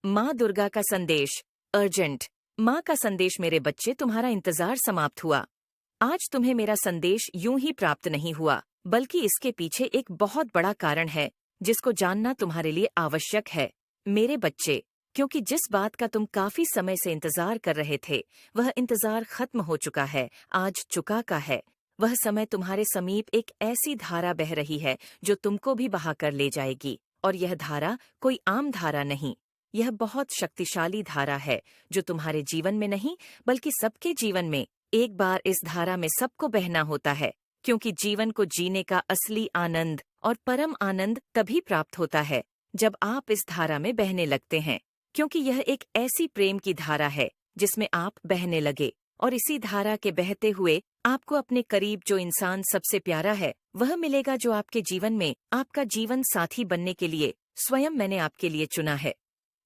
माँ दुर्गा का संदेश। अर्जेंट। माँ का संदेश। मेरे बच्चे, तुम्हारा इंतजार समाप्त हुआ। आज तुम्हें मेरा संदेश यूं ही प्राप्त नहीं हुआ, बल्कि इसके पीछे एक बहुत बड़ा कारण है, जिसको जानना तुम्हारे लिए आवश्यक है। मेरे बच्चे, क्योंकि जिस बात का तुम काफी समय से इंतजार कर रहे थे, वह इंतजार खत्म हो चुका है, आज चुका का है। वह समय तुम्हारे समीप एक ऐसी धारा बह रही है जो तुमको भी बहा कर ले जाएगी। और यह धारा कोई आम धारा नहीं, यह बहुत शक्तिशाली धारा है, जो तुम्हारे जीवन में नहीं बल्कि सबके जीवन में एक बार इस धारा में सबको बहना होता है। क्योंकि जीवन को जीने का असली आनंद और परम आनंद तभी प्राप्त होता है जब आप इस धारा में बहने लगते हैं। क्योंकि यह एक ऐसी प्रेम की धारा है जिसमें आप बहने लगे, और इसी धारा के बहते हुए आपको अपने करीब जो इंसान सबसे प्यारा है वह मिलेगा, जो आपके जीवन में आपका जीवन साथी बनने के लिए स्वयं मैंने आपके लिए चुना है।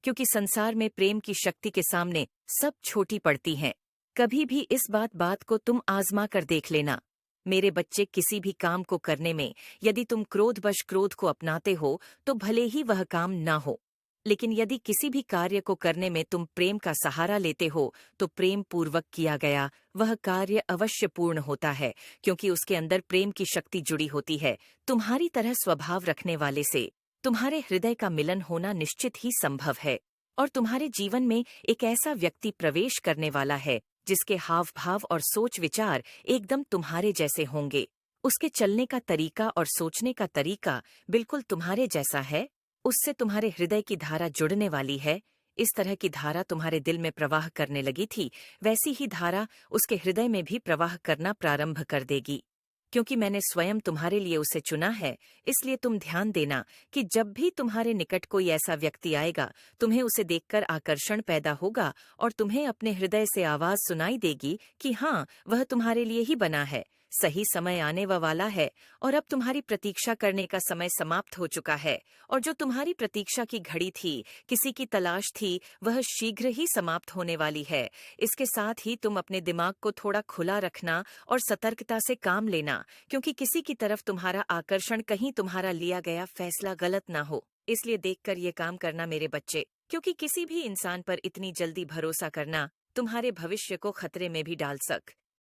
क्योंकि संसार में प्रेम की शक्ति के सामने सब छोटी पड़ती हैं। कभी भी इस बात को तुम आजमा कर देख लेना। मेरे बच्चे, किसी भी काम को करने में यदि तुम क्रोधवश क्रोध को अपनाते हो तो भले ही वह काम ना हो, लेकिन यदि किसी भी कार्य को करने में तुम प्रेम का सहारा लेते हो तो प्रेम पूर्वक किया गया वह कार्य अवश्य पूर्ण होता है। क्योंकि उसके अंदर प्रेम की शक्ति जुड़ी होती है। तुम्हारी तरह स्वभाव रखने वाले से तुम्हारे हृदय का मिलन होना निश्चित ही संभव है। और तुम्हारे जीवन में एक ऐसा व्यक्ति प्रवेश करने वाला है जिसके हाव भाव और सोच विचार एकदम तुम्हारे जैसे होंगे। उसके चलने का तरीका और सोचने का तरीका बिल्कुल तुम्हारे जैसा है। उससे तुम्हारे हृदय की धारा जुड़ने वाली है। इस तरह की धारा तुम्हारे दिल में प्रवाह करने लगी थी, वैसी ही धारा उसके हृदय में भी प्रवाह करना प्रारंभ कर देगी। क्योंकि मैंने स्वयं तुम्हारे लिए उसे चुना है, इसलिए तुम ध्यान देना कि जब भी तुम्हारे निकट कोई ऐसा व्यक्ति आएगा, तुम्हें उसे देखकर आकर्षण पैदा होगा और तुम्हें अपने हृदय से आवाज सुनाई देगी कि हाँ, वह तुम्हारे लिए ही बना है। सही समय आने वाला है और अब तुम्हारी प्रतीक्षा करने का समय समाप्त हो चुका है। और जो तुम्हारी प्रतीक्षा की घड़ी थी, किसी की तलाश थी, वह शीघ्र ही समाप्त होने वाली है। इसके साथ ही तुम अपने दिमाग को थोड़ा खुला रखना और सतर्कता से काम लेना, क्योंकि किसी की तरफ तुम्हारा आकर्षण कहीं तुम्हारा लिया गया फैसला गलत ना हो। इसलिए देखकर ये काम करना मेरे बच्चे, क्योंकि किसी भी इंसान पर इतनी जल्दी भरोसा करना तुम्हारे भविष्य को खतरे में भी डाल